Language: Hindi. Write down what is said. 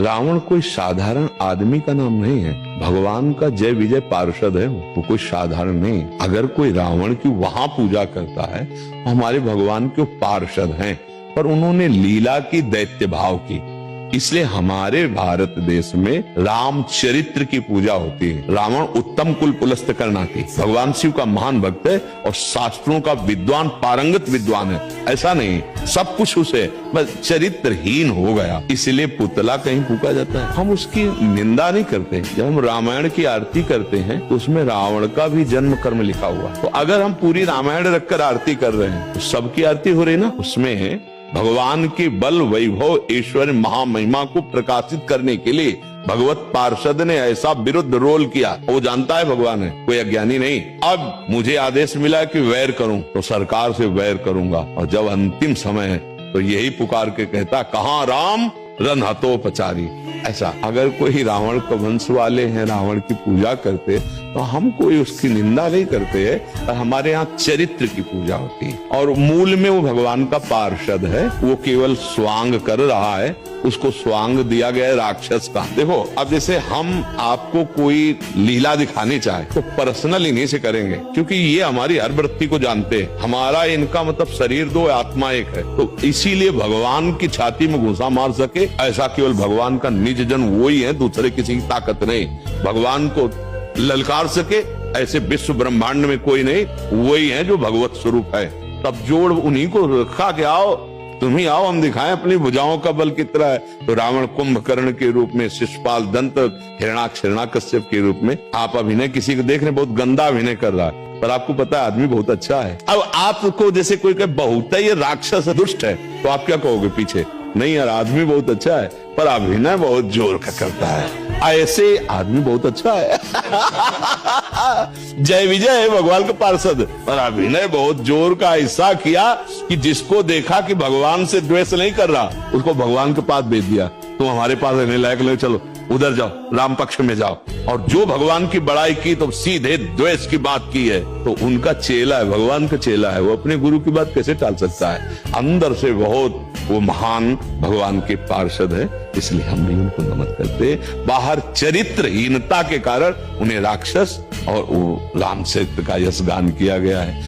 रावण कोई साधारण आदमी का नाम नहीं है, भगवान का जय विजय पार्षद है वो कोई साधारण नहीं। अगर कोई रावण की वहां पूजा करता है तो हमारे भगवान के पार्षद हैं, पर उन्होंने लीला की, दैत्य भाव की। इसलिए हमारे भारत देश में राम चरित्र की पूजा होती है। रावण उत्तम कुल पुलस्त करना की, भगवान शिव का महान भक्त है और शास्त्रों का विद्वान, पारंगत विद्वान है। ऐसा नहीं सब कुछ उसे बस चरित्रहीन हो गया, इसलिए पुतला कहीं फूका जाता है। हम उसकी निंदा नहीं करते। जब हम रामायण की आरती करते हैं तो उसमें रावण का भी जन्म कर्म लिखा हुआ। तो अगर हम पूरी रामायण रखकर आरती कर रहे हैं तो सबकी आरती हो रही ना। उसमें भगवान की बल, वैभव, ऐश्वर्य, महामहिमा को प्रकाशित करने के लिए भगवत पार्षद ने ऐसा विरुद्ध रोल किया। वो जानता है भगवान है, कोई अज्ञानी नहीं। अब मुझे आदेश मिला कि वैर करूं तो सरकार से वैर करूंगा, और जब अंतिम समय है तो यही पुकार के कहता, कहां राम रन हतोपचारी। ऐसा अगर कोई रावण के वंश वाले हैं, रावण की पूजा करते तो हम कोई उसकी निंदा नहीं करते हैं, पर हमारे यहाँ चरित्र की पूजा होती है। और मूल में वो भगवान का पार्षद है, वो केवल स्वांग कर रहा है, उसको स्वांग दिया गया है राक्षस का। देखो अब जैसे हम आपको कोई लीला दिखानी चाहे तो पर्सनल इन्हीं से करेंगे, क्योंकि ये हमारी हर वृत्ति को जानते हैं। हमारा इनका मतलब शरीर दो, आत्मा एक है। तो इसीलिए भगवान की छाती में घुसा मार सके ऐसा केवल भगवान का निज जन वो ही है, दूसरे किसी की ताकत नहीं। भगवान को ललकार सके ऐसे विश्व ब्रह्मांड में कोई नहीं, वही है जो भगवत स्वरूप है। तब जोड़ उन्हीं को रखा के आओ, तुम ही आओ, हम दिखाएं अपनी भुजाओं का बल कितना है। तो रावण कुंभकर्ण के रूप में, शिशुपाल, दंत, हिरणाक्ष, हिरण्याकश्यप के रूप में आप अभिनय किसी को देख रहे, बहुत गंदा अभिनय कर रहा है, पर आपको पता है आदमी बहुत अच्छा है। अब आपको जैसे कोई कहे बहुत है ये राक्षस दुष्ट है, तो आप क्या कहोगे पीछे? नहीं यार, आदमी बहुत अच्छा है पर अभिनय बहुत जोर का करता है। ऐसे आदमी बहुत अच्छा है जय विजय है भगवान का पार्षद, पर अभिनय बहुत जोर का ऐसा किया कि जिसको देखा कि भगवान से द्वेष नहीं कर रहा, उसको भगवान के पास भेज दिया। तुम हमारे पास रहने लायक नहीं, चलो उधर जाओ, राम पक्ष में जाओ। और जो भगवान की बड़ाई की तो सीधे द्वेष की बात की है। तो उनका चेला है, भगवान का चेला है, वो अपने गुरु की बात कैसे टाल सकता है? अंदर से बहुत वो महान भगवान के पार्षद है, इसलिए हम भी उनको नमन करते। बाहर चरित्रहीनता के कारण उन्हें राक्षस और वो राम चरित्र का यश गान किया गया है।